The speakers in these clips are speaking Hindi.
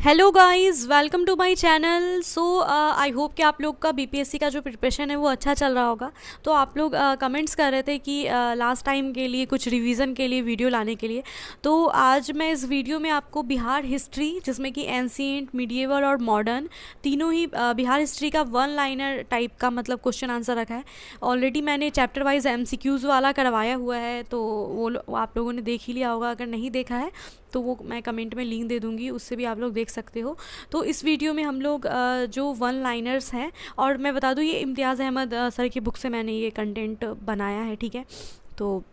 Hello guys, welcome to my channel. So I hope कि आप लोग का बीपीएससी का जो प्रिपरेशन है वो अच्छा चल रहा होगा। तो आप लोग कमेंट्स कर रहे थे कि लास्ट टाइम के लिए कुछ रिवीजन के लिए वीडियो लाने के लिए। तो आज मैं इस वीडियो में आपको बिहार हिस्ट्री, जिसमें कि एंशिएंट, मिडिएवल और मॉडर्न तीनों ही बिहार हिस्ट्री का वन लाइनर टाइप का मतलब क्वेश्चन आंसर रखा है। ऑलरेडी मैंने चैप्टर वाइज एमसीक्यूज़ वाला करवाया हुआ है, तो वो आप लोगों ने देख ही लिया होगा। अगर नहीं देखा है तो वो मैं कमेंट में लिंक दे दूँगी, उससे भी आप लोग देख सकते हो। तो इस वीडियो में हम लोग जो वन लाइनर्स हैं, और मैं बता दूँ ये इम्तियाज़ अहमद सर की बुक से मैंने ये कंटेंट बनाया है, ठीक है। तो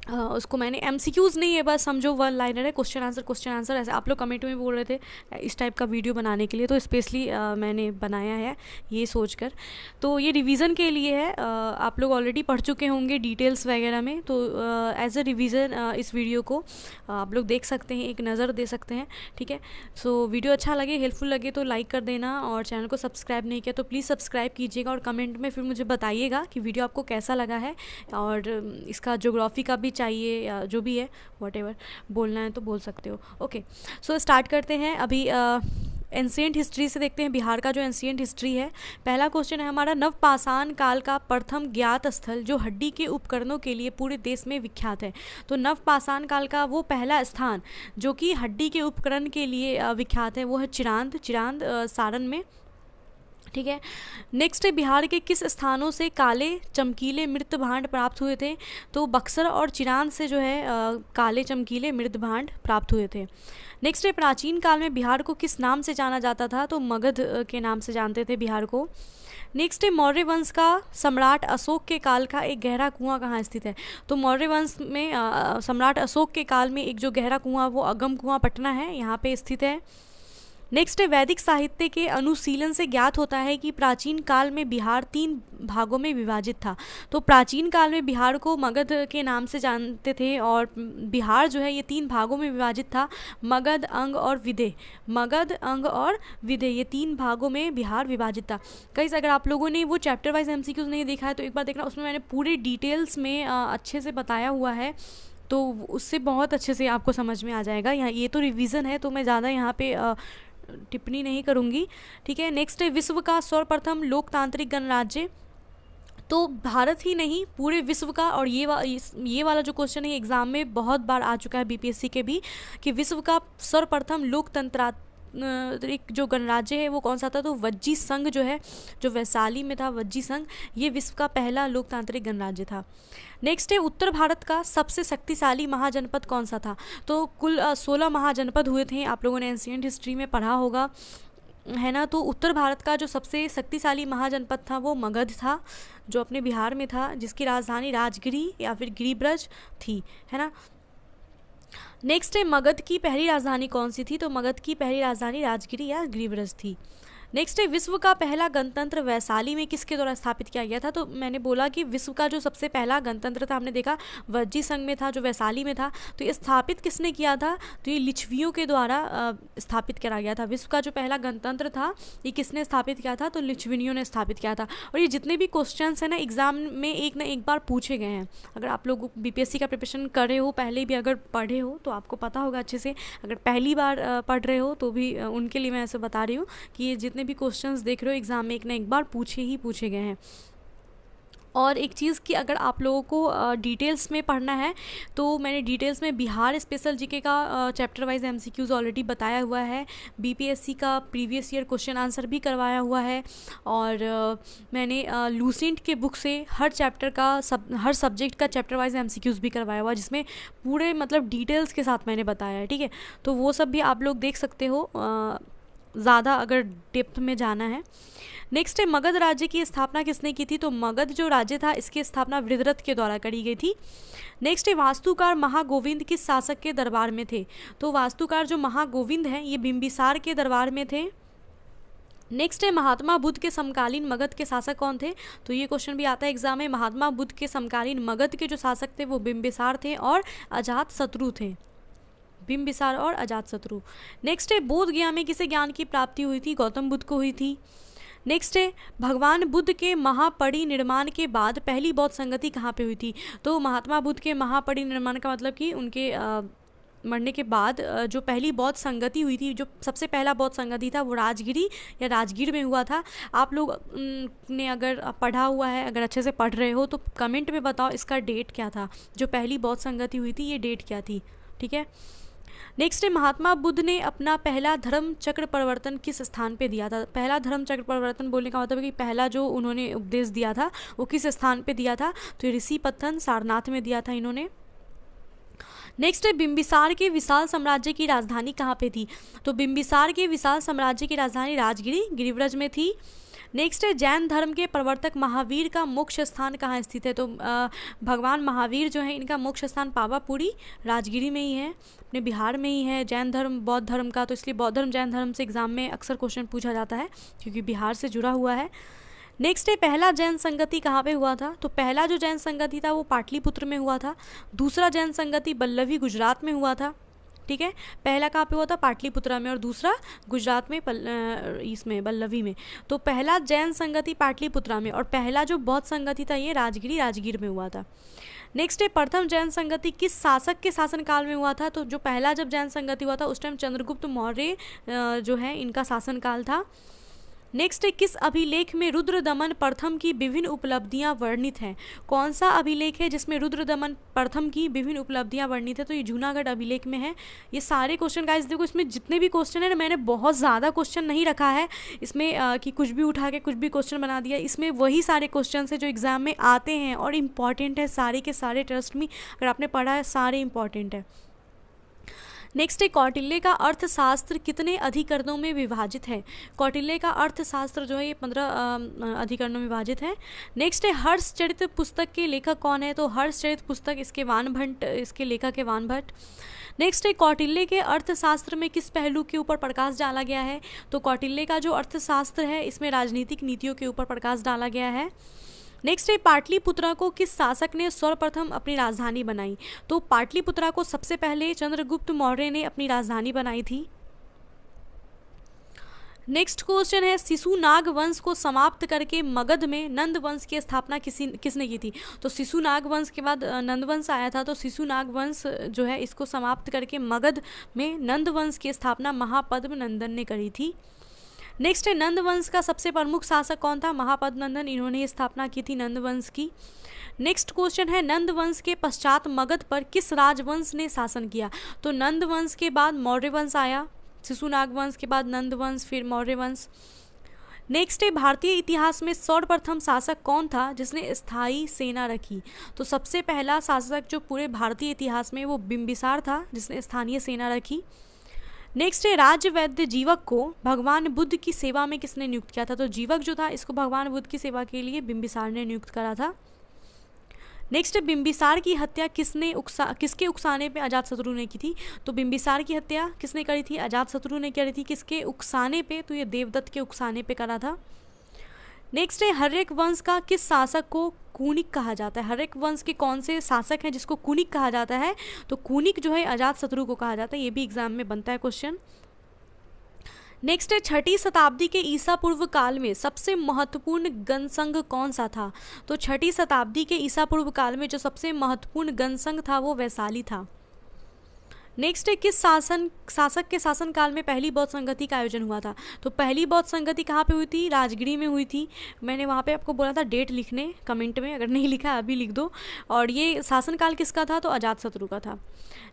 उसको मैंने एमसीक्यूज़ नहीं है, बस समझो वन लाइनर है, क्वेश्चन आंसर ऐसे आप लोग कमेंट में बोल रहे थे इस टाइप का वीडियो बनाने के लिए, तो स्पेशली मैंने बनाया है ये सोचकर। तो ये रिवीजन के लिए है, आप लोग ऑलरेडी पढ़ चुके होंगे डिटेल्स वगैरह में, तो एज अ रिवीजन इस वीडियो को आप लोग देख सकते हैं, एक नज़र दे सकते हैं, ठीक है। सो वीडियो अच्छा लगे, हेल्पफुल लगे तो लाइक कर देना, और चैनल को सब्सक्राइब नहीं किया तो प्लीज़ सब्सक्राइब कीजिएगा, और कमेंट में फिर मुझे बताइएगा कि वीडियो आपको कैसा लगा है, और इसका ज्योग्राफी का भी चाहिए या जो भी है, व्हाटएवर बोलना है तो बोल सकते हो। ओके, सो स्टार्ट करते हैं। अभी एंशिएंट हिस्ट्री से देखते हैं बिहार का जो एंशिएंट हिस्ट्री है। पहला क्वेश्चन है हमारा, नवपाषाण काल का प्रथम ज्ञात स्थल जो हड्डी के उपकरणों के लिए पूरे देश में विख्यात है। तो नवपाषाण काल का वो पहला स्थान जो कि हड्डी के उपकरण के लिए विख्यात है, वो है चिरांद सारण में, ठीक है। नेक्स्ट है, बिहार के किस स्थानों से काले चमकीले मृत भांड प्राप्त हुए थे? तो बक्सर और चिरांद से जो है काले चमकीले मृत भांड प्राप्त हुए थे। नेक्स्ट है, प्राचीन काल में बिहार को किस नाम से जाना जाता था? तो मगध के नाम से जानते थे बिहार को। नेक्स्ट है, मौर्य वंश का सम्राट अशोक के काल का एक गहरा कुआं कहाँ स्थित है? तो मौर्य वंश में सम्राट अशोक के काल में एक जो गहरा कुआं, वो अगम कुआं पटना है, यहाँ पे स्थित है। नेक्स्ट है, वैदिक साहित्य के अनुशीलन से ज्ञात होता है कि प्राचीन काल में बिहार 3 भागों में विभाजित था। तो प्राचीन काल में बिहार को मगध के नाम से जानते थे, और बिहार जो है ये 3 भागों में विभाजित था, मगध, अंग और विदेह। मगध, अंग और विदेह, ये 3 भागों में बिहार विभाजित था। गाइस, अगर आप लोगों ने वो चैप्टर वाइज एमसीक्यूज नहीं देखा है तो एक बार देखना, उसमें मैंने पूरे डिटेल्स में अच्छे से बताया हुआ है, तो उससे बहुत अच्छे से आपको समझ में आ जाएगा। यहाँ ये तो रिवीजन है, तो मैं ज़्यादा यहाँ पे टिप्पणी नहीं करूँगी, ठीक है। नेक्स्ट है, विश्व का सर्वप्रथम लोकतांत्रिक गणराज्य। तो भारत ही नहीं, पूरे विश्व का, और ये वाला जो क्वेश्चन है एग्ज़ाम में बहुत बार आ चुका है बीपीएससी के भी, कि विश्व का सर्वप्रथम लोकतंत्रात्मक जो गणराज्य है वो कौन सा था? तो वज्जी संघ जो है, जो वैशाली में था, वज्जी संघ, ये विश्व का पहला लोकतांत्रिक गणराज्य था। नेक्स्ट है, उत्तर भारत का सबसे शक्तिशाली महाजनपद कौन सा था? तो कुल 16 महाजनपद हुए थे, आप लोगों ने एंशिएंट हिस्ट्री में पढ़ा होगा, है ना। तो उत्तर भारत का जो सबसे शक्तिशाली महाजनपद था वो मगध था, जो अपने बिहार में था, जिसकी राजधानी राजगिरी या फिर गिरिब्रज थी, है ना। नेक्स्ट है, मगध की पहली राजधानी कौन सी थी? तो मगध की पहली राजधानी राजगिरी या गिरिब्रज थी। नेक्स्ट है, विश्व का पहला गणतंत्र वैशाली में किसके द्वारा स्थापित किया गया था? तो मैंने बोला कि विश्व का जो सबसे पहला गणतंत्र था, हमने देखा वज्जी संघ में था, जो वैशाली में था। तो ये स्थापित किसने किया था? तो ये लिच्छवियों के द्वारा स्थापित करा गया था। विश्व का जो पहला गणतंत्र था, ये किसने स्थापित किया था? तो लिच्छवियों ने स्थापित किया था। और ये जितने भी क्वेश्चन हैं ना, एग्जाम में एक ना एक बार पूछे गए हैं। अगर आप लोग बीपीएससी का प्रिपरेशन कर रहे हो, पहले भी अगर पढ़े हो तो आपको पता होगा अच्छे से। अगर पहली बार पढ़ रहे हो तो भी उनके लिए मैं ऐसे बता रही हूँ कि ये जितने भी क्वेश्चंस देख रहे हो एग्जाम में एक ना एक बार पूछे गए हैं। और एक चीज़ कि अगर आप लोगों को डिटेल्स में पढ़ना है तो मैंने डिटेल्स में बिहार स्पेशल जीके का चैप्टर वाइज एमसीक्यूज ऑलरेडी बताया हुआ है, बीपीएससी का प्रीवियस ईयर क्वेश्चन आंसर भी करवाया हुआ है, और मैंने लूसेंट के बुक से हर चैप्टर का हर सब्जेक्ट का चैप्टर वाइज एमसीक्यूज भी करवाया हुआ है, जिसमें पूरे मतलब डिटेल्स के साथ मैंने बताया है, ठीक है। तो वो सब भी आप लोग देख सकते हो, ज़्यादा अगर डेप्थ में जाना है। नेक्स्ट है, मगध राज्य की स्थापना किसने की थी? तो मगध जो राज्य था, इसकी स्थापना वृद्धरथ के द्वारा करी गई थी। नेक्स्ट है, वास्तुकार महागोविंद किस शासक के दरबार में थे? तो वास्तुकार जो महागोविंद हैं, ये बिंबिसार के दरबार में थे। नेक्स्ट है, महात्मा बुद्ध के समकालीन मगध के शासक कौन थे? तो ये क्वेश्चन भी आता है एग्जाम में। महात्मा बुद्ध के समकालीन मगध के जो शासक थे वो बिंबिसार थे और अजातशत्रु थे, बिंबिसार और अजातशत्रु। नेक्स्ट है, बोध गया में किसे ज्ञान की प्राप्ति हुई थी? गौतम बुद्ध को हुई थी। नेक्स्ट है, भगवान बुद्ध के महापरिनिर्माण के बाद पहली बौद्ध संगति कहाँ पे हुई थी? तो महात्मा बुद्ध के महापरिनिर्माण का मतलब कि उनके मरने के बाद जो पहली बौद्ध संगति हुई थी, जो सबसे पहला बौद्ध संगति था वो राजगिरी या राजगीर में हुआ था। आप लोग ने अगर पढ़ा हुआ है, अगर अच्छे से पढ़ रहे हो तो कमेंट में बताओ इसका डेट क्या था, जो पहली बौद्ध संगति हुई थी ये डेट क्या थी। ठीक है, नेक्स्ट है महात्मा बुद्ध ने अपना पहला धर्म चक्र परिवर्तन किस स्थान पे दिया था। पहला धर्म चक्र परिवर्तन बोलने का मतलब है कि पहला जो उन्होंने उपदेश दिया था वो किस स्थान पे दिया था, तो ये ऋषि पत्तन सारनाथ में दिया था इन्होंने। नेक्स्ट है बिंबिसार के विशाल साम्राज्य की राजधानी कहाँ पे थी, तो बिंबिसार के विशाल साम्राज्य की राजधानी राजगिरी गिरिव्रज में थी। नेक्स्ट है जैन धर्म के प्रवर्तक महावीर का मोक्ष स्थान कहाँ स्थित है, तो भगवान महावीर जो है इनका मोक्ष स्थान पावापुरी राजगिरी में ही है, अपने बिहार में ही है। जैन धर्म बौद्ध धर्म का, तो इसलिए बौद्ध धर्म जैन धर्म से एग्जाम में अक्सर क्वेश्चन पूछा जाता है क्योंकि बिहार से जुड़ा हुआ है। नेक्स्ट है पहला जैन संगति कहाँ पे हुआ था, तो पहला जो जैन संगति था वो पाटलिपुत्र में हुआ था। दूसरा जैन संगति बल्लभी गुजरात में हुआ था। ठीक है, पहला कहाँ पे हुआ था, पाटलिपुत्रा में, और दूसरा गुजरात में इसमें बल्लभी में। तो पहला जैन संगति पाटलिपुत्रा में और पहला जो बौद्ध संगति था ये राजगीर में हुआ था। नेक्स्ट है प्रथम जैन संगति किस शासक के शासनकाल में हुआ था, तो जो पहला जब जैन संगति हुआ था उस टाइम चंद्रगुप्त मौर्य जो है इनका शासनकाल था। नेक्स्ट है किस अभिलेख में रुद्रदमन प्रथम की विभिन्न उपलब्धियां वर्णित हैं। कौन सा अभिलेख है जिसमें रुद्रदमन प्रथम की विभिन्न उपलब्धियां वर्णित है, तो ये जूनागढ़ अभिलेख में है। ये सारे क्वेश्चन गाइस देखो, इसमें जितने भी क्वेश्चन है ना, मैंने बहुत ज़्यादा क्वेश्चन नहीं रखा है इसमें कि कुछ भी उठा के कुछ भी क्वेश्चन बना दिया। इसमें वही सारे क्वेश्चन है जो एग्जाम में आते हैं और इम्पॉर्टेंट है सारे के सारे। ट्रस्ट में अगर आपने पढ़ा है सारे इम्पॉर्टेंट है। नेक्स्ट है कौटिल्य का अर्थशास्त्र कितने अधिकरणों में विभाजित है। कौटिल्य का अर्थशास्त्र जो है ये 15 अधिकरणों में विभाजित है। नेक्स्ट है हर्षचरित पुस्तक के लेखक कौन है, तो हर्षचरित पुस्तक इसके वानभट्ट, इसके लेखक है वानभट्ट। नेक्स्ट है कौटिल्य के अर्थशास्त्र में किस पहलू के ऊपर प्रकाश डाला गया है, तो कौटिल्य का जो अर्थशास्त्र है इसमें राजनीतिक नीतियों के ऊपर प्रकाश डाला गया है। नेक्स्ट है पाटलिपुत्रा को किस शासक ने सर्वप्रथम अपनी राजधानी बनाई, तो पाटलिपुत्रा को सबसे पहले चंद्रगुप्त मौर्य ने अपनी राजधानी बनाई थी। नेक्स्ट क्वेश्चन है शिशुनाग वंश को समाप्त करके मगध में नंद वंश की स्थापना किसने की थी, तो शिशुनाग वंश के बाद नंद वंश आया था, तो शिशुनाग वंश जो है इसको समाप्त करके मगध में नंद वंश की स्थापना महापद्म नंदन ने करी थी। नेक्स्ट है नंद वंश का सबसे प्रमुख शासक कौन था, महापद्म नंदन, इन्होंने स्थापना की थी नंद वंश की। नेक्स्ट क्वेश्चन है नंद वंश के पश्चात मगध पर किस राजवंश ने शासन किया, तो नंद वंश के बाद मौर्य वंश आया, शिशुनाग वंश के बाद नंद वंश, फिर मौर्य वंश। नेक्स्ट है भारतीय इतिहास में सर्वप्रथम शासक कौन था जिसने स्थायी सेना रखी, तो सबसे पहला शासक जो पूरे भारतीय इतिहास में वो बिंबिसार था जिसने स्थानीय सेना रखी। नेक्स्ट है राज्य वैद्य जीवक को भगवान बुद्ध की सेवा में किसने नियुक्त किया था, तो जीवक जो था इसको भगवान बुद्ध की सेवा के लिए बिंबिसार ने नियुक्त करा था। नेक्स्ट है बिंबिसार की हत्या किसके उकसाने पे अजातशत्रु ने की थी, तो बिंबिसार की हत्या किसने करी थी, अजातशत्रु ने करी थी। किसके उकसाने पे, तो ये देवदत्त के उकसाने पे करा था। नेक्स्ट है हर्यक वंश का किस शासक को कूनिक कहा जाता है, हर्यक वंश के कौन से शासक हैं जिसको कूनिक कहा जाता है, तो कूनिक जो है अजातशत्रु को कहा जाता है, ये भी एग्जाम में बनता है क्वेश्चन। नेक्स्ट है 6ठी शताब्दी के ईसा पूर्व काल में सबसे महत्वपूर्ण गणसंघ कौन सा था, तो 6ठी शताब्दी के ईसा पूर्व काल में जो सबसे महत्वपूर्ण गणसंघ था वो वैशाली था। नेक्स्ट है किस शासक के शासनकाल में पहली बौद्ध संगति का आयोजन हुआ था, तो पहली बौद्ध संगति कहाँ पे हुई थी, राजगिरी में हुई थी। मैंने वहाँ पे आपको बोला था डेट लिखने कमेंट में, अगर नहीं लिखा अभी लिख दो। और ये शासनकाल किसका था, तो अजातशत्रु का था।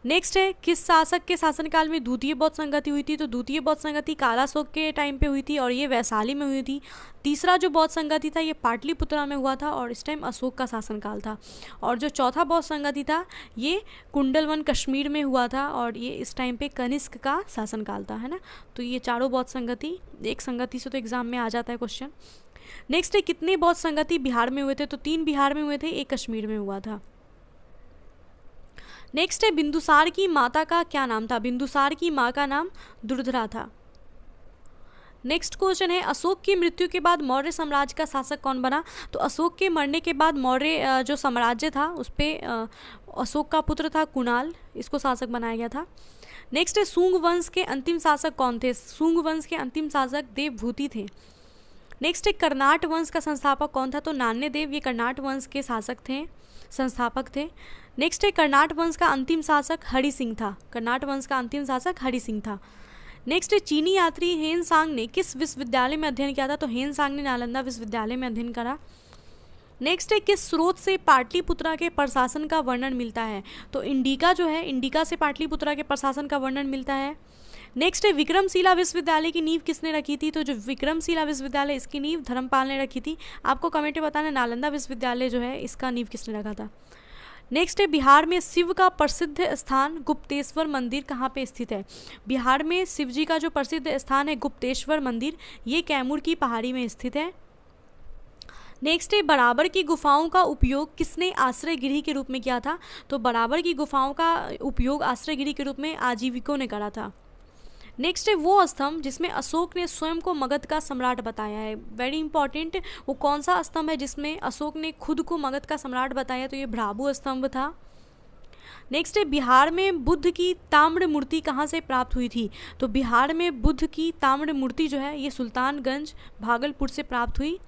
नेक्स्ट है किस शासक के शासनकाल में द्वितीय बौद्ध संगति हुई थी, तो द्वितीय बौद्ध संगति कालाशोक के टाइम पे हुई थी और ये वैशाली में हुई थी। तीसरा जो बौद्ध संगति था ये पाटलिपुत्रा में हुआ था और इस टाइम अशोक का शासनकाल था। और जो चौथा बौद्ध संगति था ये कुंडलवन कश्मीर में हुआ था और ये इस टाइम पे कनिष्क का शासनकाल था, है ना। तो ये चारों बौद्ध संगति, एक संगति से तो एग्जाम में आ जाता है क्वेश्चन। नेक्स्ट है कितने बौद्ध संगति बिहार में हुए थे, तो 3 बिहार में हुए थे, 1 कश्मीर में हुआ था। नेक्स्ट है बिंदुसार की माता का क्या नाम था, बिंदुसार की माँ का नाम दुर्धरा था। नेक्स्ट क्वेश्चन है अशोक की मृत्यु के बाद मौर्य साम्राज्य का शासक कौन बना, तो अशोक के मरने के बाद मौर्य जो साम्राज्य था उस पर अशोक का पुत्र था कुणाल, इसको शासक बनाया गया था। नेक्स्ट है शुंग वंश के अंतिम शासक कौन थे, शुंग वंश के अंतिम शासक देवभूति थे। नेक्स्ट है कर्नाट वंश का संस्थापक कौन था, तो नान्य देव, ये कर्नाट वंश के शासक थे। संस्थापक थे। नेक्स्ट है कर्नाट वंश का अंतिम शासक हरि सिंह था। कर्नाट वंश का अंतिम शासक हरि सिंह था। नेक्स्ट है चीनी यात्री हेन सांग ने किस विश्वविद्यालय में अध्ययन किया था? तो हेन सांग ने नालंदा विश्वविद्यालय में अध्ययन करा। नेक्स्ट है किस स्रोत से पाटलिपुत्रा के प्रशासन का वर्णन मिलता है? तो इंडिका जो है, इंडिका से पाटलिपुत्रा के प्रशासन का वर्णन मिलता है। नेक्स्ट है विक्रमशिला विश्वविद्यालय की नींव किसने रखी थी? तो जो विक्रमशिला विश्वविद्यालय, इसकी नींव धर्मपाल ने रखी थी। आपको कमेंट में बताना नालंदा विश्वविद्यालय जो है इसका नींव किसने रखा था। नेक्स्ट है बिहार में शिव का प्रसिद्ध स्थान गुप्तेश्वर मंदिर कहाँ पे स्थित है? बिहार में शिव जी का जो प्रसिद्ध स्थान है गुप्तेश्वर मंदिर, ये कैमूर की पहाड़ी में स्थित है। नेक्स्ट है बराबर की गुफाओं का उपयोग किसने आश्रय गृह के रूप में किया था? तो बराबर की गुफाओं का उपयोग आश्रय गृह के रूप में आजीविकों ने करा था। नेक्स्ट है वो स्तंभ जिसमें अशोक ने स्वयं को मगध का सम्राट बताया है। वेरी इंपॉर्टेंट, वो कौन सा स्तंभ है जिसमें अशोक ने खुद को मगध का सम्राट बताया? तो ये भ्राबु स्तंभ था। नेक्स्ट है बिहार में बुद्ध की ताम्र मूर्ति कहाँ से प्राप्त हुई थी? तो बिहार में बुद्ध की ताम्र मूर्ति जो है ये सुल्तानगंज भागलपुर से प्राप्त हुई।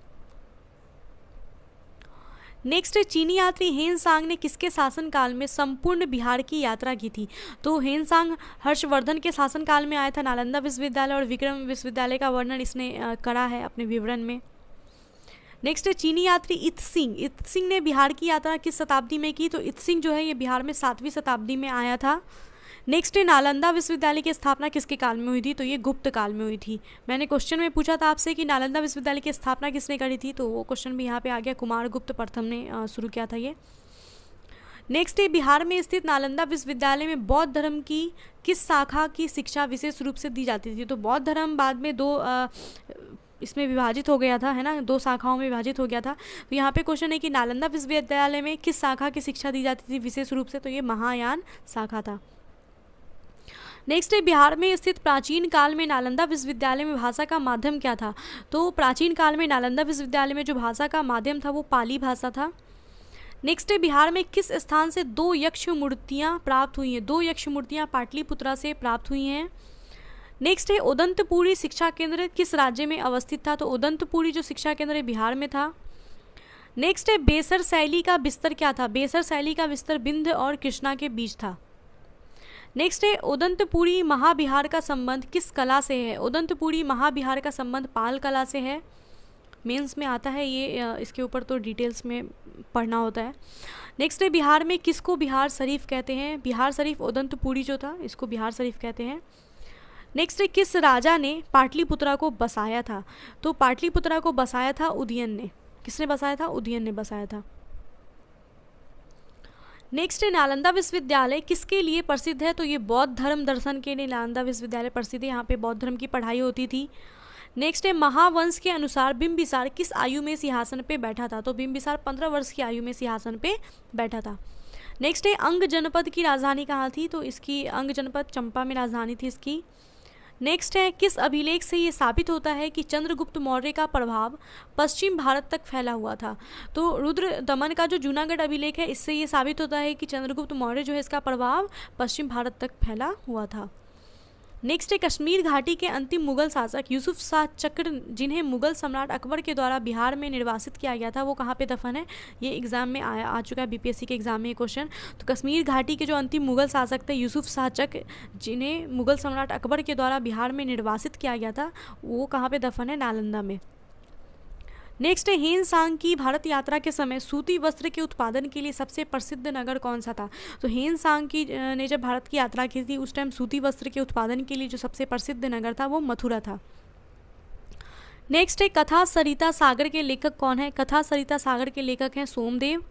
नेक्स्ट है चीनी यात्री हेन सांग ने किसके शासनकाल में संपूर्ण बिहार की यात्रा की थी? तो हेन सांग हर्षवर्धन के शासनकाल में आया था। नालंदा विश्वविद्यालय और विक्रम विश्वविद्यालय का वर्णन इसने करा है अपने विवरण में। नेक्स्ट है चीनी यात्री इत्सिंग, इत्सिंग ने बिहार की यात्रा किस शताब्दी में की? तो इत्सिंग जो है ये बिहार में 7वीं शताब्दी में आया था। नेक्स्ट है नालंदा विश्वविद्यालय की स्थापना किसके काल में हुई थी? तो ये गुप्त काल में हुई थी। मैंने क्वेश्चन में पूछा था आपसे कि नालंदा विश्वविद्यालय की स्थापना किसने करी थी, तो वो क्वेश्चन भी यहाँ पे आ गया। कुमारगुप्त प्रथम ने शुरू किया था ये। नेक्स्ट है बिहार में स्थित नालंदा विश्वविद्यालय में बौद्ध धर्म की किस शाखा की शिक्षा विशेष रूप से दी जाती थी? तो बौद्ध धर्म बाद में इसमें विभाजित हो गया था, है ना, 2 शाखाओं में विभाजित हो गया था। तो यहाँ पे क्वेश्चन है कि नालंदा विश्वविद्यालय में किस शाखा की शिक्षा दी जाती थी विशेष रूप से? तो ये महायान शाखा था। नेक्स्ट है बिहार में स्थित प्राचीन काल में नालंदा विश्वविद्यालय में भाषा का माध्यम क्या था? तो प्राचीन काल में नालंदा विश्वविद्यालय में जो भाषा का माध्यम था वो पाली भाषा था। नेक्स्ट है बिहार में किस स्थान से 2 यक्ष मूर्तियाँ प्राप्त हुई हैं? 2 यक्ष मूर्तियाँ पाटलिपुत्रा से प्राप्त हुई हैं। नेक्स्ट है उदंतपुरी शिक्षा केंद्र किस राज्य में अवस्थित था? तो उदंतपुरी जो शिक्षा केंद्र है बिहार में था। नेक्स्ट है बेसर शैली का विस्तर क्या था? बेसर शैली का विस्तर बिंद और कृष्णा के बीच था। नेक्स्ट है उदंतपुरी महाबिहार का संबंध किस कला से है? उदंतपुरी महाबिहार का संबंध पाल कला से है। मेंस में आता है ये, इसके ऊपर तो डिटेल्स में पढ़ना होता है। नेक्स्ट है बिहार में किसको बिहार शरीफ कहते हैं? बिहार शरीफ उदंतपुरी जो था इसको बिहार शरीफ कहते हैं। नेक्स्ट है किस राजा ने पाटलिपुत्रा को बसाया था? तो पाटलिपुत्रा को बसाया था उदयन ने। किसने बसाया था? उदयन ने बसाया था। नेक्स्ट है नालंदा विश्वविद्यालय किसके लिए प्रसिद्ध है? तो ये बौद्ध धर्म दर्शन के लिए नालंदा विश्वविद्यालय प्रसिद्ध है। यहाँ पे बौद्ध धर्म की पढ़ाई होती थी। नेक्स्ट है महावंश के अनुसार बिंबिसार किस आयु में सिंहासन पे बैठा था? तो बिंबिसार 15 वर्ष की आयु में सिंहासन पे बैठा था। नेक्स्ट है अंग जनपद की राजधानी कहाँ थी? तो इसकी अंग जनपद चंपा में राजधानी थी इसकी। नेक्स्ट है किस अभिलेख से ये साबित होता है कि चंद्रगुप्त मौर्य का प्रभाव पश्चिम भारत तक फैला हुआ था? तो रुद्र दमन का जो जूनागढ़ अभिलेख है इससे ये साबित होता है कि चंद्रगुप्त मौर्य जो है इसका प्रभाव पश्चिम भारत तक फैला हुआ था। नेक्स्ट है कश्मीर घाटी के अंतिम मुगल शासक यूसुफ शाह चक्र जिन्हें मुगल सम्राट अकबर के द्वारा बिहार में निर्वासित किया गया था वो कहाँ पे दफन है? ये एग्जाम में आ चुका है, बीपीएससी के एग्जाम में ये क्वेश्चन। तो कश्मीर घाटी के जो अंतिम मुगल शासक थे यूसुफ शाह चक्र जिन्हें मुगल सम्राट अकबर के द्वारा बिहार में निर्वासित किया गया था वो कहाँ पर दफन है? नालंदा में। नेक्स्ट है हेन सांग की भारत यात्रा के समय सूती वस्त्र के उत्पादन के लिए सबसे प्रसिद्ध नगर कौन सा था? तो हेन सांग की ने जब भारत की यात्रा की थी उस टाइम सूती वस्त्र के उत्पादन के लिए जो सबसे प्रसिद्ध नगर था वो मथुरा था। नेक्स्ट है कथा सरिता सागर के लेखक कौन है? कथा सरिता सागर के लेखक हैं सोमदेव।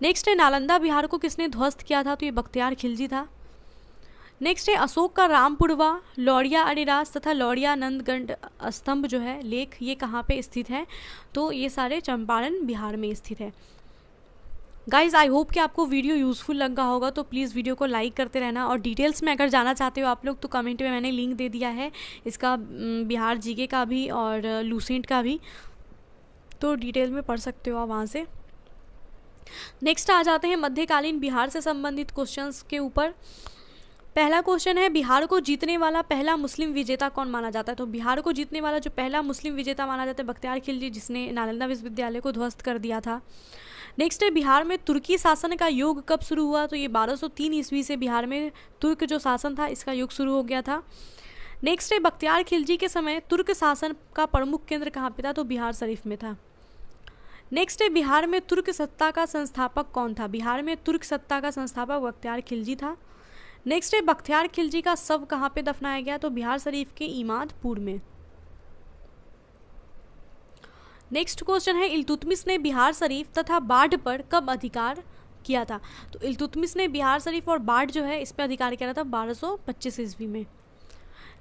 नेक्स्ट है नालंदा बिहार को किसने ध्वस्त किया था? तो ये बख्तियार खिलजी था। नेक्स्ट है अशोक का रामपुरवा, लौड़िया अरिराज तथा लौड़िया नंदगढ़ स्तंभ जो है लेख ये कहाँ पे स्थित है? तो ये सारे चंपारण बिहार में स्थित है। गाइज आई होप कि आपको वीडियो यूज़फुल लगा होगा, तो प्लीज़ वीडियो को लाइक करते रहना। और डिटेल्स में अगर जाना चाहते हो आप लोग तो कमेंट में मैंने लिंक दे दिया है इसका, बिहार जीके का भी और लूसेंट का भी, तो डिटेल में पढ़ सकते हो आप वहाँ से। नेक्स्ट आ जाते हैं मध्यकालीन बिहार से संबंधित क्वेश्चंस के ऊपर। पहला क्वेश्चन है, बिहार को जीतने वाला पहला मुस्लिम विजेता कौन माना जाता है? तो बिहार को जीतने वाला जो पहला मुस्लिम विजेता माना जाता है बख्तियार खिलजी, जिसने नालंदा विश्वविद्यालय को ध्वस्त कर दिया था। नेक्स्ट है, बिहार में तुर्की शासन का युग कब शुरू हुआ? तो ये 1203 ईस्वी से बिहार में तुर्क जो शासन था इसका युग शुरू हो गया था। नेक्स्ट है, बख्तियार खिलजी के समय तुर्क शासन का प्रमुख केंद्र कहाँ पे था? तो बिहार शरीफ में था। नेक्स्ट है, बिहार में तुर्क सत्ता का संस्थापक कौन था? बिहार में तुर्क सत्ता का संस्थापक बख्तियार खिलजी था। नेक्स्ट है, बख्तियार खिलजी का शव कहाँ पे दफनाया गया? तो बिहार शरीफ के इमादपुर में। नेक्स्ट क्वेश्चन है, इल्तुतमिश ने बिहार शरीफ तथा बाढ़ पर कब अधिकार किया था? तो इल्तुतमिश ने बिहार शरीफ और बाढ़ जो है इस पर अधिकार किया था 1225 ईस्वी में।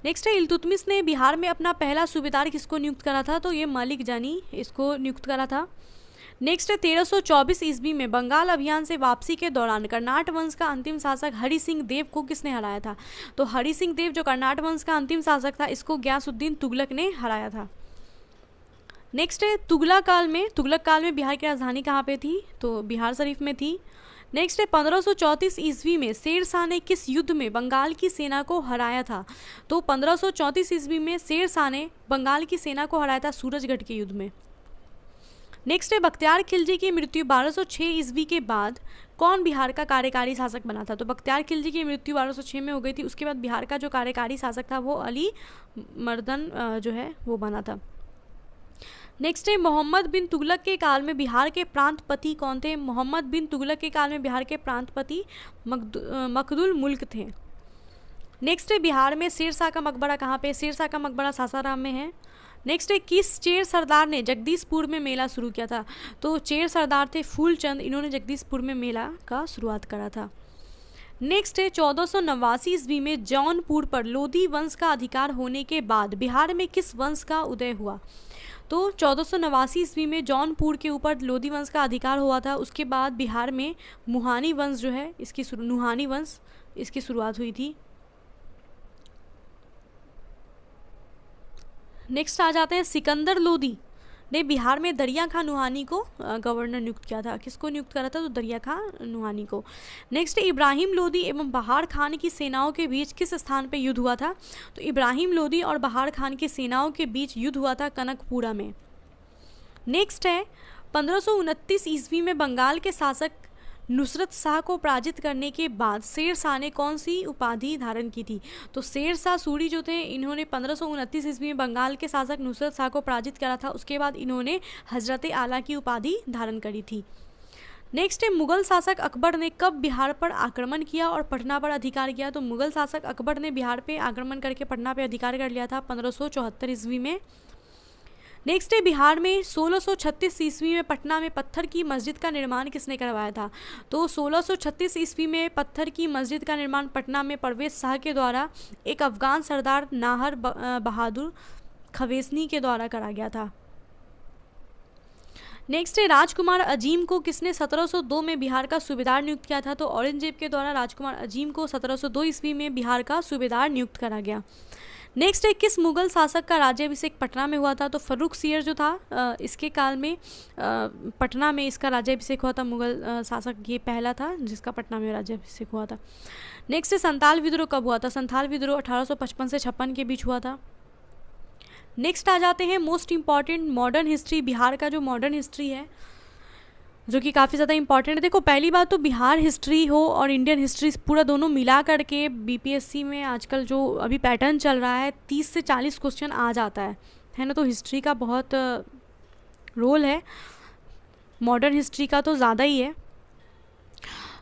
नेक्स्ट है, इल्तुतमिश ने बिहार में अपना पहला सूबेदार किसको नियुक्त करा था? तो ये मलिक जानी इसको नियुक्त करा था। नेक्स्ट है, 1324 ईस्वी में बंगाल अभियान से वापसी के दौरान कर्नाट वंश का अंतिम शासक हरि सिंह देव को किसने हराया था? तो हरि सिंह देव जो कर्नाट वंश का अंतिम शासक था इसको गयासुद्दीन तुगलक ने हराया था। नेक्स्ट है, तुगलक काल में बिहार की राजधानी कहाँ पे थी? तो बिहार शरीफ में थी। नेक्स्ट है, 1534 ईस्वी में शेर शाह ने किस युद्ध में बंगाल की सेना को हराया था? तो 1534 ईस्वी में शेर शाह ने बंगाल की सेना को हराया था सूरजगढ़ के युद्ध में। नेक्स्ट है, बख्तियार खिलजी की मृत्यु 1206 ईस्वी के बाद कौन बिहार का कार्यकारी शासक बना था? तो बख्तियार खिलजी की मृत्यु 1206 में हो गई थी, उसके बाद बिहार का जो कार्यकारी शासक था वो अली मर्दन जो है वो बना था। नेक्स्ट है, मोहम्मद बिन तुगलक के काल में बिहार के प्रांतपति कौन थे? मोहम्मद बिन तुगलक के काल में बिहार के प्रांतपति मखदुल मुल्क थे। नेक्स्ट है, बिहार में शेर शाह का मकबरा कहाँ पे? शेर शाह का मकबरा सासाराम में है। नेक्स्ट है, किस चेर सरदार ने जगदीशपुर में मेला शुरू किया था? तो चेर सरदार थे फूलचंद, इन्होंने जगदीशपुर में मेला का शुरुआत करा था। नेक्स्ट है, 1489 ईस्वी में जौनपुर पर लोधी वंश का अधिकार होने के बाद बिहार में किस वंश का उदय हुआ? तो 1489 ईस्वी में जौनपुर के ऊपर लोधी वंश का अधिकार हुआ था, उसके बाद बिहार में मुहानी वंश जो है नुहानी वंश इसकी शुरुआत हुई थी। नेक्स्ट आ जाते हैं, सिकंदर लोदी ने बिहार में दरिया खां नुहानी को गवर्नर नियुक्त किया था। किसको नियुक्त करा था? तो दरिया खां नुहानी को। नेक्स्ट, इब्राहिम लोदी एवं बहार खान की सेनाओं के बीच किस स्थान पे युद्ध हुआ था? तो इब्राहिम लोदी और बहार खान की सेनाओं के बीच युद्ध हुआ था कनकपुरा में। नेक्स्ट है, 1529 ईस्वी में बंगाल के शासक नुसरत शाह को पराजित करने के बाद शेर शाह ने कौन सी उपाधि धारण की थी? तो शेर शाह सूरी जो थे इन्होंने 1529 ईस्वी में बंगाल के शासक नुसरत शाह को पराजित करा था, उसके बाद इन्होंने हजरत आला की उपाधि धारण करी थी। नेक्स्ट है, मुगल शासक अकबर ने कब बिहार पर आक्रमण किया और पटना पर अधिकार किया? तो मुगल शासक अकबर ने बिहार पे आक्रमण करके पटना पे अधिकार कर लिया था 1574 ईस्वी में। नेक्स्ट है, बिहार में 1636 ईस्वी में पटना में पत्थर की मस्जिद का निर्माण किसने करवाया था? तो 1636 ईस्वी में पत्थर की मस्जिद का निर्माण पटना में परवेज शाह के द्वारा एक अफगान सरदार नाहर बहादुर खवेसनी के द्वारा करा गया था। नेक्स्ट है, राजकुमार अजीम को किसने 1702 में बिहार का सूबेदार नियुक्त किया था? तो औरंगजेब के द्वारा राजकुमार अजीम को 1702 ईस्वी में बिहार का सूबेदार नियुक्त करा गया। नेक्स्ट है, किस मुगल शासक का राज्याभिषेक पटना में हुआ था? तो फर्रुख सियर जो था इसके काल में पटना में इसका राज्याभिषेक हुआ था। मुगल शासक ये पहला था जिसका पटना में राज्याभिषेक हुआ था। नेक्स्ट है, संथाल विद्रोह कब हुआ था? संथाल विद्रोह 1855 से 56 के बीच हुआ था। नेक्स्ट आ जाते हैं most important modern history. Bihar का जो मॉडर्न हिस्ट्री है जो कि काफ़ी ज़्यादा इंपॉर्टेंट है। देखो, पहली बात तो बिहार हिस्ट्री हो और इंडियन हिस्ट्री पूरा दोनों मिला करके बीपीएससी में आजकल जो अभी पैटर्न चल रहा है 30 से 40 क्वेश्चन आ जाता है ना। तो हिस्ट्री का बहुत रोल है, मॉडर्न हिस्ट्री का तो ज़्यादा ही है।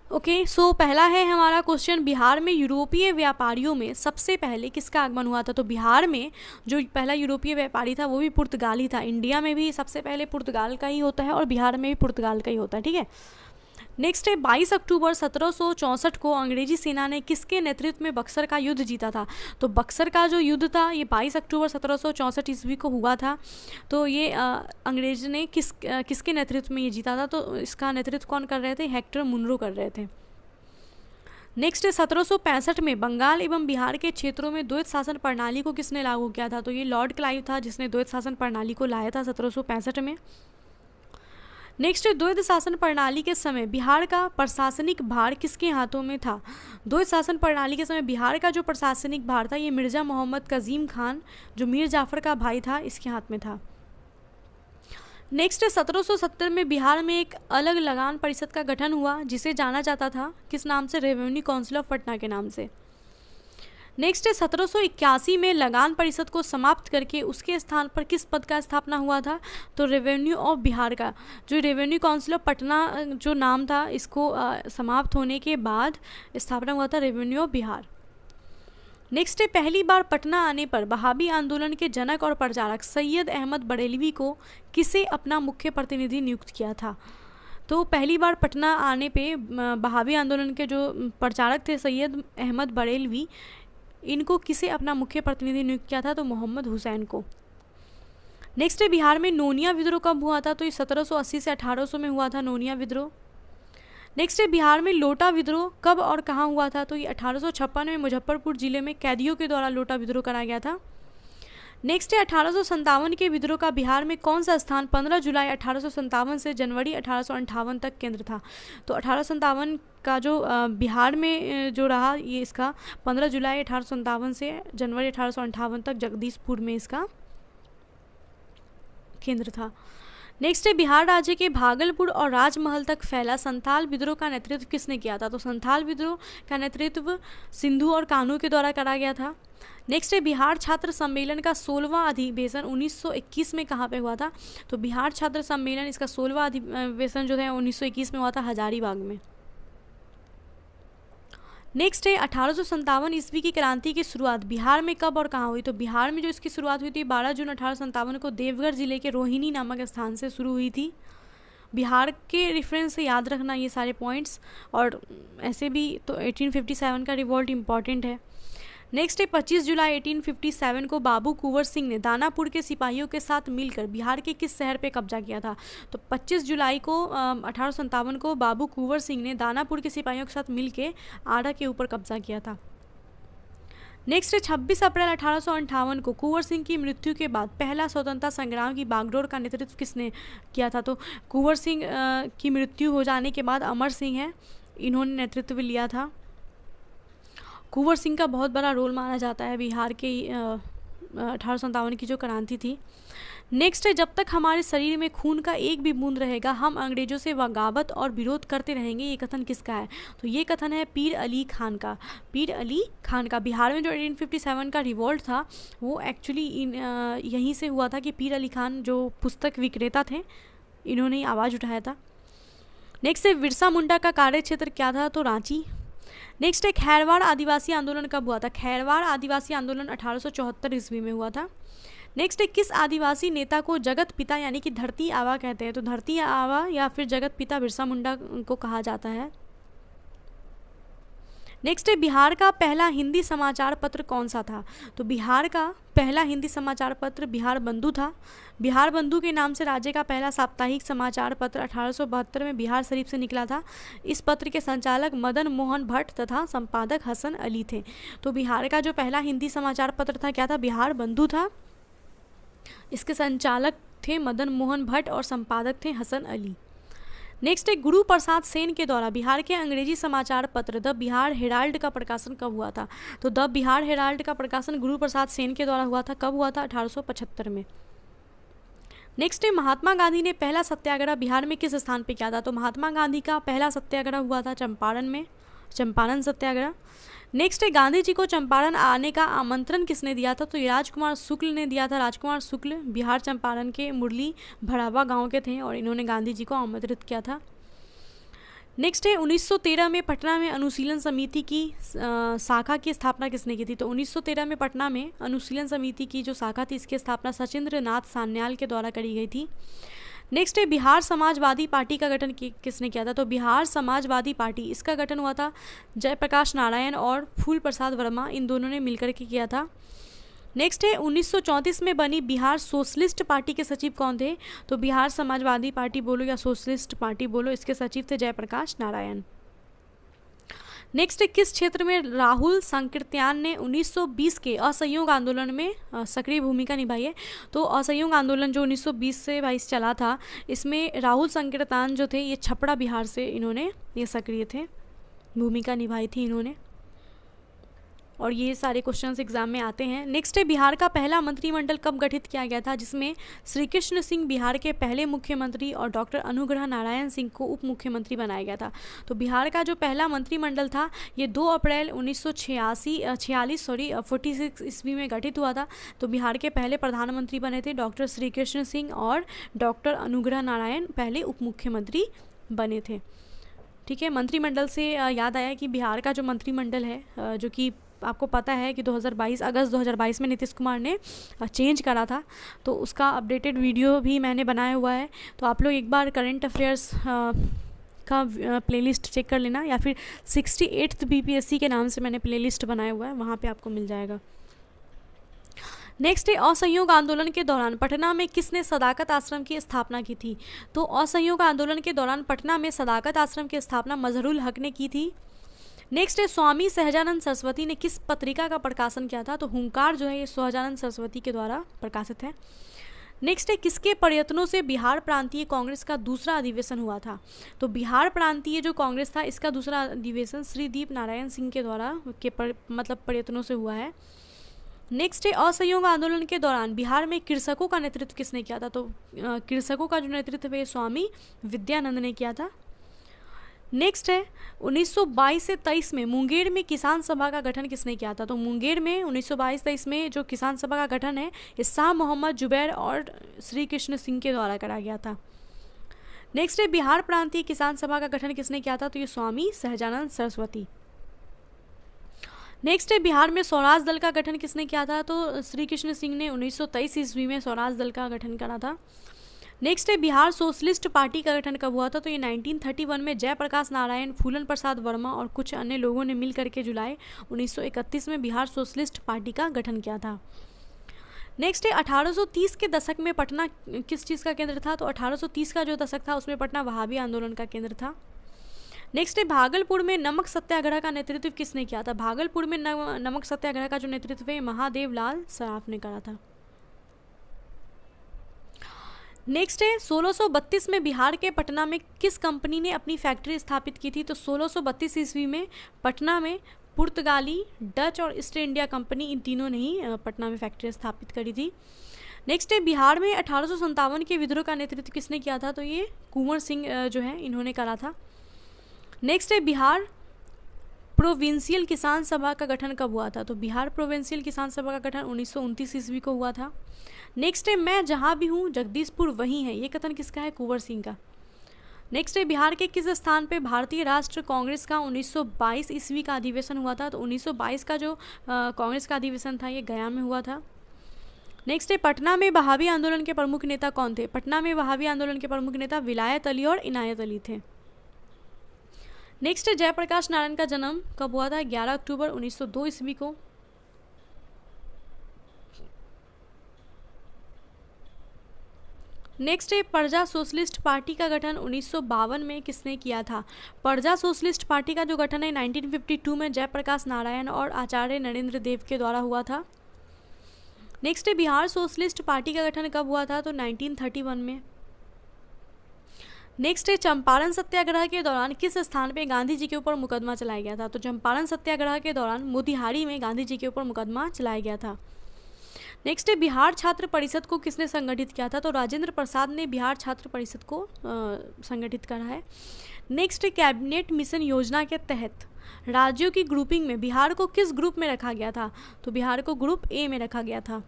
ओके, सो पहला है हमारा क्वेश्चन, बिहार में यूरोपीय व्यापारियों में सबसे पहले किसका आगमन हुआ था? तो बिहार में जो पहला यूरोपीय व्यापारी था वो भी पुर्तगाली था। इंडिया में भी सबसे पहले पुर्तगाल का ही होता है और बिहार में भी पुर्तगाल का ही होता है, ठीक है। नेक्स्ट है, 22 अक्टूबर 1764 को अंग्रेजी सेना ने किसके नेतृत्व में बक्सर का युद्ध जीता था? तो बक्सर का जो युद्ध था ये 22 अक्टूबर 1764 ईस्वी को हुआ था। तो ये अंग्रेज ने किसके नेतृत्व में ये जीता था? तो इसका नेतृत्व कौन कर रहे थे? हेक्टर मुनरो कर रहे थे। नेक्स्ट है, 1765 में बंगाल एवं बिहार के क्षेत्रों में द्वैत शासन प्रणाली को किसने लागू किया था? तो ये लॉर्ड क्लाइव था जिसने द्वैत शासन प्रणाली को लाया था 1765 में। नेक्स्ट है द्वैध शासन प्रणाली के समय बिहार का प्रशासनिक भार किसके हाथों में था? द्वैध शासन प्रणाली के समय बिहार का जो प्रशासनिक भार था ये मिर्ज़ा मोहम्मद कजीम खान जो मीर जाफ़र का भाई था इसके हाथ में था। नेक्स्ट है 1770 में बिहार में एक अलग लगान परिषद का गठन हुआ जिसे जाना जाता था किस नाम से? रेवेन्यू काउंसिल ऑफ पटना के नाम से। नेक्स्ट है 1781 में लगान परिषद को समाप्त करके उसके स्थान पर किस पद का स्थापना हुआ था? तो रेवेन्यू ऑफ बिहार का जो रेवेन्यू काउंसिल ऑफ पटना जो नाम था इसको समाप्त होने के बाद स्थापना हुआ था रेवेन्यू ऑफ बिहार। नेक्स्ट है पहली बार पटना आने पर बहावी आंदोलन के जनक और प्रचारक सैयद अहमद बरेलवी को किसे अपना मुख्य प्रतिनिधि नियुक्त किया था? तो पहली बार पटना आने पे बहावी आंदोलन के जो प्रचारक थे सैयद अहमद बरेलवी इनको किसे अपना मुख्य प्रतिनिधि नियुक्त किया था? तो मोहम्मद हुसैन को। नेक्स्ट है बिहार में नोनिया विद्रोह कब हुआ था? तो ये 1780 से 1800 में हुआ था नोनिया विद्रोह। नेक्स्ट है बिहार में लोटा विद्रोह कब और कहाँ हुआ था? तो ये 1856 में मुजफ्फरपुर जिले में कैदियों के द्वारा लोटा विद्रोह कराया गया था। नेक्स्ट है 1857 के विद्रोह का बिहार में कौन सा स्थान 15 जुलाई 1857 से जनवरी 1858 तक केंद्र था? तो 1857 का जो बिहार में जो रहा ये इसका 15 जुलाई 1857 से जनवरी 1858 तक जगदीशपुर में इसका केंद्र था। नेक्स्ट है बिहार राज्य के भागलपुर और राजमहल तक फैला संथाल विद्रोह का नेतृत्व किसने किया था? तो संथाल विद्रोह का नेतृत्व सिंधु और कान्हू के द्वारा करा गया था। नेक्स्ट है बिहार छात्र सम्मेलन का 16वां अधिवेशन 1921 में कहाँ पे हुआ था? तो बिहार छात्र सम्मेलन इसका 16वां अधिवेशन जो है 1921 में हुआ था हजारीबाग में। नेक्स्ट है 1857 ईस्वी की क्रांति की शुरुआत बिहार में कब और कहाँ हुई? तो बिहार में जो इसकी शुरुआत हुई थी 12 जून 1857 को देवघर जिले के रोहिणी नामक स्थान से शुरू हुई थी। बिहार के रेफरेंस से याद रखना ये सारे पॉइंट्स, और ऐसे भी तो 1857 का रिवॉल्ट इम्पॉर्टेंट है। नेक्स्ट है 25 जुलाई 1857 को बाबू कुंवर सिंह ने दानापुर के सिपाहियों के साथ मिलकर बिहार के किस शहर पे कब्जा किया था? तो 25 जुलाई को 1857 को बाबू कुंवर सिंह ने दानापुर के सिपाहियों के साथ मिलकर आरा के ऊपर कब्जा किया था। नेक्स्ट है 26 अप्रैल 1858 को कुंवर सिंह की मृत्यु के बाद पहला स्वतंत्रता संग्राम की बागडोर का नेतृत्व किसने किया था? तो कुंवर सिंह की मृत्यु हो जाने के बाद अमर सिंह है इन्होंने नेतृत्व लिया था। कुंवर सिंह का बहुत बड़ा रोल माना जाता है बिहार के 1857 की जो क्रांति थी। नेक्स्ट है जब तक हमारे शरीर में खून का एक भी बूंद रहेगा हम अंग्रेजों से बगावत और विरोध करते रहेंगे, ये कथन किसका है? तो ये कथन है पीर अली खान का। पीर अली खान का बिहार में जो 1857 का रिवॉल्ट था वो एक्चुअली यहीं से हुआ था कि पीर अली खान जो पुस्तक विक्रेता थे इन्होंने आवाज़ उठाया था। नेक्स्ट है बिरसा मुंडा का कार्यक्षेत्र क्या था? तो रांची। नेक्स्ट है खैरवाड़ आदिवासी आंदोलन कब हुआ था? खैरवाड़ आदिवासी आंदोलन 1874 ईस्वी में हुआ था। नेक्स्ट है किस आदिवासी नेता को जगत पिता यानी कि धरती आबा कहते हैं? तो धरती आबा या फिर जगत पिता बिरसा मुंडा को कहा जाता है। नेक्स्ट है बिहार का पहला हिंदी समाचार पत्र कौन सा था? तो बिहार का पहला हिंदी समाचार पत्र बिहार बंधु था। बिहार बंधु के नाम से राज्य का पहला साप्ताहिक समाचार पत्र 1872 में बिहार शरीफ से निकला था। इस पत्र के संचालक मदन मोहन भट्ट तथा संपादक हसन अली थे। तो बिहार का जो पहला हिंदी समाचार पत्र था क्या था? बिहार बंधु था। इसके संचालक थे मदन मोहन भट्ट और संपादक थे हसन अली। नेक्स्ट है गुरु प्रसाद सेन के द्वारा बिहार के अंग्रेजी समाचार पत्र द बिहार हेराल्ड का प्रकाशन कब हुआ था? तो द बिहार हेराल्ड का प्रकाशन गुरु प्रसाद सेन के द्वारा हुआ था। कब हुआ था? 1875 में। नेक्स्ट है महात्मा गांधी ने पहला सत्याग्रह बिहार में किस स्थान पे किया था? तो महात्मा गांधी का पहला सत्याग्रह हुआ था चंपारण में, चंपारण सत्याग्रह। नेक्स्ट है गांधी जी को चंपारण आने का आमंत्रण किसने दिया था? तो ये राजकुमार शुक्ल ने दिया था। राजकुमार शुक्ल बिहार चंपारण के मुरली भड़ावा गांव के थे और इन्होंने गांधी जी को आमंत्रित किया था। नेक्स्ट है 1913 में पटना में अनुशीलन समिति की शाखा की स्थापना किसने की थी? तो 1913 में पटना में अनुशीलन समिति की जो शाखा थी इसकी स्थापना सचिंद्र नाथ सान्याल के द्वारा करी गई थी। नेक्स्ट है बिहार समाजवादी पार्टी का गठन किसने किया था? तो बिहार समाजवादी पार्टी इसका गठन हुआ था जयप्रकाश नारायण और फूल प्रसाद वर्मा, इन दोनों ने मिलकर के किया था। नेक्स्ट है 1934 में बनी बिहार सोशलिस्ट पार्टी के सचिव कौन थे? तो बिहार समाजवादी पार्टी बोलो या सोशलिस्ट पार्टी बोलो, इसके सचिव थे जयप्रकाश नारायण। नेक्स्ट है, किस क्षेत्र में राहुल संकीर्त्यान ने 1920 के असहयोग आंदोलन में सक्रिय भूमिका निभाई है? तो असहयोग आंदोलन जो 1920 से 22 चला था, इसमें राहुल संकीर्त्यान जो थे ये छपरा बिहार से इन्होंने ये सक्रिय थे, भूमिका निभाई थी इन्होंने। और ये सारे क्वेश्चंस एग्जाम में आते हैं। नेक्स्ट है, बिहार का पहला मंत्रिमंडल कब गठित किया गया था? जिसमें श्री कृष्ण सिंह बिहार के पहले मुख्यमंत्री और डॉक्टर अनुग्रह नारायण सिंह को उप मुख्यमंत्री बनाया गया था। तो बिहार का जो पहला मंत्रिमंडल था ये 2 अप्रैल 1946 ईस्वी में गठित हुआ था। तो बिहार के पहले प्रधानमंत्री बने थे डॉक्टर श्री कृष्ण सिंह और डॉक्टर अनुग्रह नारायण पहले उप मुख्यमंत्री बने थे। ठीक है, मंत्रिमंडल से याद आया कि बिहार का जो मंत्रिमंडल है जो कि आपको पता है कि अगस्त 2022 में नीतीश कुमार ने चेंज करा था, तो उसका अपडेटेड वीडियो भी मैंने बनाया हुआ है। तो आप लोग एक बार करंट अफेयर्स का प्लेलिस्ट चेक कर लेना, या फिर 68th BPSC के नाम से मैंने प्लेलिस्ट बनाया हुआ है, वहाँ पे आपको मिल जाएगा। नेक्स्ट है, असहयोग आंदोलन के दौरान पटना में किसने सदाकत आश्रम की स्थापना की थी? तो असहयोग आंदोलन के दौरान पटना में सदाकत आश्रम की स्थापना मजहरूल हक ने की थी। नेक्स्ट है, स्वामी सहजानंद सरस्वती ने किस पत्रिका का प्रकाशन किया था? तो हुंकार जो है ये सहजानंद सरस्वती के द्वारा प्रकाशित है। नेक्स्ट है, किसके प्रयत्नों से बिहार प्रांतीय कांग्रेस का दूसरा अधिवेशन हुआ था? तो बिहार प्रांतीय जो कांग्रेस था इसका दूसरा अधिवेशन श्री दीप नारायण सिंह के द्वारा प्रयत्नों से हुआ है। नेक्स्ट है, असहयोग आंदोलन के दौरान बिहार में कृषकों का नेतृत्व किसने किया था? तो कृषकों का जो नेतृत्व है स्वामी विद्यानंद ने किया था। नेक्स्ट है, 1922 से 23 में मुंगेर में किसान सभा का गठन किसने किया था? तो मुंगेर में 1922-23 में जो किसान सभा का गठन है ये शाह मोहम्मद जुबैर और श्री कृष्ण सिंह के द्वारा करा गया था। नेक्स्ट है, बिहार प्रांतीय किसान सभा का गठन किसने किया था? तो ये स्वामी सहजानंद सरस्वती। नेक्स्ट है, बिहार में स्वराज दल का गठन किसने किया था? तो श्री कृष्ण सिंह ने 1923 ईस्वी में स्वराज दल का गठन करा था। नेक्स्ट है, बिहार सोशलिस्ट पार्टी का गठन कब हुआ था? तो ये 1931 में जयप्रकाश नारायण, फूलन प्रसाद वर्मा और कुछ अन्य लोगों ने मिल करके जुलाई 1931 में बिहार सोशलिस्ट पार्टी का गठन किया था। नेक्स्ट है, 1830 के दशक में पटना किस चीज़ का केंद्र था? तो 1830 का जो दशक था उसमें पटना वहाबी आंदोलन का केंद्र था। नेक्स्ट है, भागलपुर में नमक सत्याग्रह का नेतृत्व किसने किया था? भागलपुर में नमक सत्याग्रह का जो नेतृत्व है महादेव लाल सराफ ने करा था। नेक्स्ट है, 1632 में बिहार के पटना में किस कंपनी ने अपनी फैक्ट्री स्थापित की थी? तो 1632 ईस्वी में पटना में पुर्तगाली, डच और ईस्ट इंडिया कंपनी, इन तीनों ने ही पटना में फैक्ट्री स्थापित करी थी। नेक्स्ट है, बिहार में 1857 के विद्रोह का नेतृत्व किसने किया था? तो ये कुंवर सिंह जो है इन्होंने करा था। नेक्स्ट है, बिहार प्रोविंशियल किसान सभा का गठन कब हुआ था? तो बिहार प्रोविंशियल किसान सभा का गठन 1929 ईस्वी को हुआ था। नेक्स्ट है, मैं जहाँ भी हूँ जगदीशपुर वहीं है, ये कथन किसका है? कुंवर सिंह का। नेक्स्ट है, बिहार के किस स्थान पे भारतीय राष्ट्र कांग्रेस का 1922 ईस्वी का अधिवेशन हुआ था? तो 1922 का जो कांग्रेस का अधिवेशन था ये गया में हुआ था। नेक्स्ट है, पटना में वहाबी आंदोलन के प्रमुख नेता कौन थे? पटना में वहाबी आंदोलन के प्रमुख नेता विलायत अली और इनायत अली थे। नेक्स्ट है, जयप्रकाश नारायण का जन्म कब हुआ था? 11 अक्टूबर 1902 ईस्वी को। नेक्स्ट है, प्रजा सोशलिस्ट पार्टी का गठन 1952 में किसने किया था? प्रजा सोशलिस्ट पार्टी का जो गठन है 1952 में जयप्रकाश नारायण और आचार्य नरेंद्र देव के द्वारा हुआ था। नेक्स्ट है, बिहार सोशलिस्ट पार्टी का गठन कब हुआ था? तो 1931 में। नेक्स्ट है, चंपारण सत्याग्रह के दौरान किस स्थान पे गांधी जी के ऊपर मुकदमा चलाया गया था? तो चंपारण सत्याग्रह के दौरान मोतिहारी में गांधी जी के ऊपर मुकदमा चलाया गया था। नेक्स्ट है, बिहार छात्र परिषद को किसने संगठित किया था? तो राजेंद्र प्रसाद ने बिहार छात्र परिषद को संगठित करा है। नेक्स्ट है, कैबिनेट मिशन योजना के तहत राज्यों की ग्रुपिंग में बिहार को किस ग्रुप में रखा गया था? तो बिहार को ग्रुप ए में रखा गया था।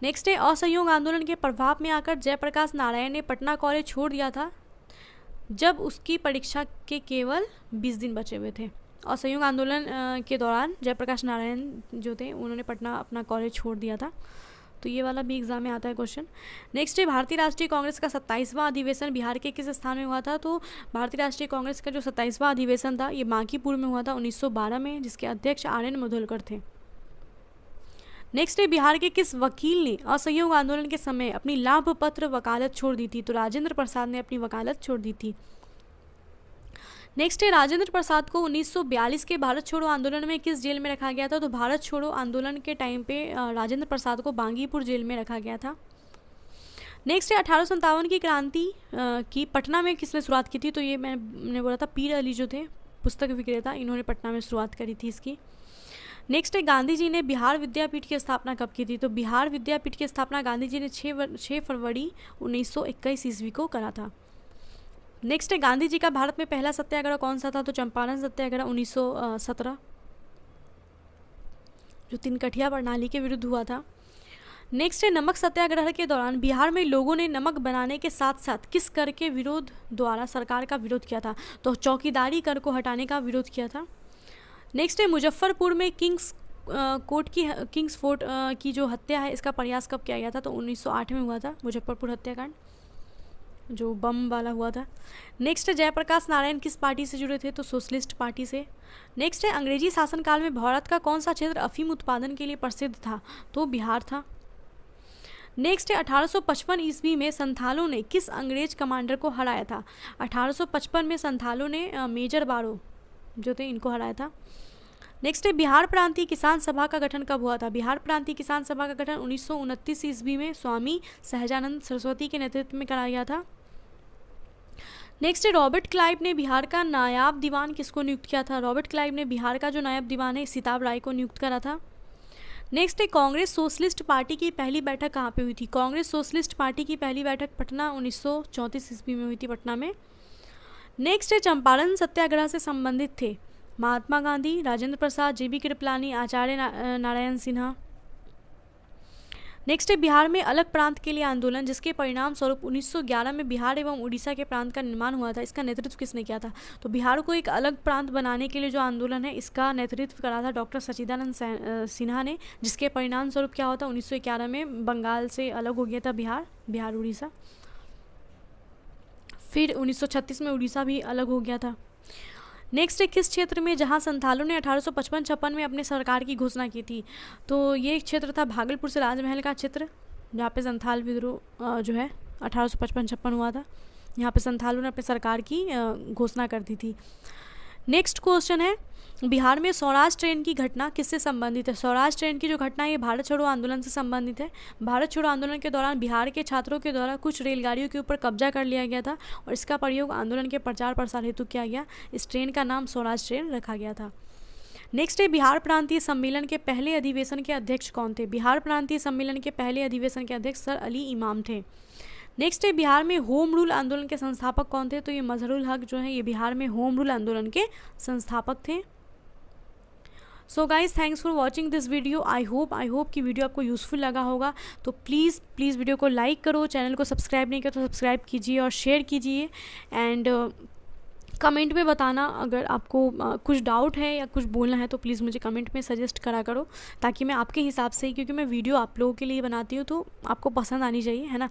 नेक्स्ट है, असहयोग आंदोलन के प्रभाव में आकर जयप्रकाश नारायण ने पटना कॉलेज छोड़ दिया था जब उसकी परीक्षा के केवल 20 दिन बचे हुए थे। असहयोग आंदोलन के दौरान जयप्रकाश नारायण जो थे उन्होंने पटना अपना कॉलेज छोड़ दिया था। तो ये वाला भी एग्जाम में आता है क्वेश्चन। नेक्स्ट है, भारतीय राष्ट्रीय कांग्रेस का 27वां अधिवेशन बिहार के किस स्थान में हुआ था? तो भारतीय राष्ट्रीय कांग्रेस का जो 27वां अधिवेशन था ये बांकीपुर में हुआ था 1912 में, जिसके अध्यक्ष RN मधुलकर थे। नेक्स्ट है, बिहार के किस वकील ने असहयोग आंदोलन के समय अपनी लाभ पत्र वकालत छोड़ दी थी? तो राजेंद्र प्रसाद ने अपनी वकालत छोड़ दी थी। नेक्स्ट है राजेंद्र प्रसाद को 1942 के भारत छोड़ो आंदोलन में किस जेल में रखा गया था? तो भारत छोड़ो आंदोलन के टाइम पे राजेंद्र प्रसाद को बांगीपुर जेल में रखा गया था। नेक्स्ट है 1857 की क्रांति की पटना में किसने शुरुआत की थी? तो ये मैंने बोला था पीर अली जो थे पुस्तक विक्रेता, इन्होंने पटना में शुरुआत करी थी इसकी। नेक्स्ट है गांधी जी ने बिहार विद्यापीठ की स्थापना कब की थी? तो बिहार विद्यापीठ की स्थापना गांधी जी ने 6 फरवरी 1921 ईस्वी को करा था। नेक्स्ट है गांधी जी का भारत में पहला सत्याग्रह कौन सा था? तो चंपारण सत्याग्रह 1917 जो तिनकठिया प्रणाली के विरुद्ध हुआ था। नेक्स्ट है नमक सत्याग्रह के दौरान बिहार में लोगों ने नमक बनाने के साथ साथ किस कर के विरोध द्वारा सरकार का विरोध किया था? तो चौकीदारी कर को हटाने का विरोध किया था। नेक्स्ट है मुजफ्फरपुर में किंग्स फोर्ट की जो हत्या है इसका प्रयास कब किया गया था? तो 1908 में हुआ था मुजफ्फरपुर हत्याकांड जो बम वाला हुआ था। नेक्स्ट है जयप्रकाश नारायण किस पार्टी से जुड़े थे? तो सोशलिस्ट पार्टी से। नेक्स्ट है अंग्रेजी शासनकाल में भारत का कौन सा क्षेत्र अफीम उत्पादन के लिए प्रसिद्ध था? तो बिहार था। नेक्स्ट है 1855 ईस्वी में संथालों ने किस अंग्रेज कमांडर को हराया था? 1855 में संथालों ने मेजर बारो जो थे इनको हराया था। नेक्स्ट है बिहार प्रांतीय किसान सभा का गठन कब हुआ था? बिहार प्रांतीय किसान सभा का गठन 1929 ईस्वी में स्वामी सहजानंद सरस्वती के नेतृत्व में कराया गया था। नेक्स्ट है रॉबर्ट क्लाइव ने बिहार का नायाब दीवान किसको नियुक्त किया था? रॉबर्ट क्लाइव ने बिहार का जो नायब दीवान है सिताब राय को नियुक्त करा था। नेक्स्ट है कांग्रेस सोशलिस्ट पार्टी की पहली बैठक कहाँ पे हुई थी? कांग्रेस सोशलिस्ट पार्टी की पहली बैठक पटना 1934 ईस्वी में हुई थी पटना में। नेक्स्ट है चंपारण सत्याग्रह से संबंधित थे महात्मा गांधी, राजेंद्र प्रसाद, JB कृपलानी, आचार्य नारायण सिन्हा। नेक्स्ट है बिहार में अलग प्रांत के लिए आंदोलन जिसके परिणाम स्वरूप 1911 में बिहार एवं उड़ीसा के प्रांत का निर्माण हुआ था, इसका नेतृत्व किसने किया था? तो बिहार को एक अलग प्रांत बनाने के लिए जो आंदोलन है इसका नेतृत्व करा था डॉक्टर सच्चिदानंद सिन्हा ने, जिसके परिणाम स्वरूप क्या होता 1911 में बंगाल से अलग हो गया था बिहार उड़ीसा। फिर 1936 में उड़ीसा भी अलग हो गया था। नेक्स्ट है किस क्षेत्र में जहां संथालों ने 1855-56 में अपने सरकार की घोषणा की थी? तो ये क्षेत्र था भागलपुर से राजमहल का क्षेत्र जहाँ पे संथाल विद्रोह जो है 1855-56 हुआ था। यहाँ पे संथालों ने अपने सरकार की घोषणा कर दी थी। नेक्स्ट क्वेश्चन है बिहार में स्वराज ट्रेन की घटना किससे संबंधित है? स्वराज ट्रेन की जो घटना है ये भारत छोड़ो आंदोलन से संबंधित है। भारत छोड़ो आंदोलन के दौरान बिहार के छात्रों के द्वारा कुछ रेलगाड़ियों के ऊपर कब्जा कर लिया गया था और इसका प्रयोग आंदोलन के प्रचार प्रसार हेतु किया गया। इस ट्रेन का नाम स्वराज ट्रेन रखा गया था। नेक्स्ट है बिहार प्रांतीय सम्मेलन के पहले अधिवेशन के अध्यक्ष कौन थे? बिहार प्रांतीय सम्मेलन के पहले अधिवेशन के अध्यक्ष सर अली इमाम थे। नेक्स्ट है बिहार में होम रूल आंदोलन के संस्थापक कौन थे? तो ये मजहरुल हक जो है ये बिहार में होम रूल आंदोलन के संस्थापक थे। So guys thanks for watching this video. I hope कि वीडियो आपको यूज़फुल लगा होगा। तो प्लीज़ वीडियो को लाइक करो, चैनल को सब्सक्राइब नहीं किया तो सब्सक्राइब कीजिए और शेयर कीजिए। एंड कमेंट में बताना अगर आपको कुछ डाउट है या कुछ बोलना है तो प्लीज़ मुझे कमेंट में सजेस्ट करा करो ताकि मैं आपके हिसाब से ही, क्योंकि मैं वीडियो आप लोगों के लिए बनाती हूँ तो आपको पसंद आनी चाहिए, है ना।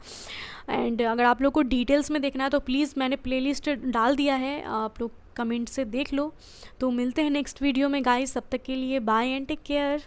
एंड अगर आप लोग को डिटेल्स में देखना है तो प्लीज़ मैंने प्लेलिस्ट डाल दिया है, आप लोग कमेंट से देख लो। तो मिलते हैं नेक्स्ट वीडियो में गाइस, तब तक के लिए बाय एंड टेक केयर।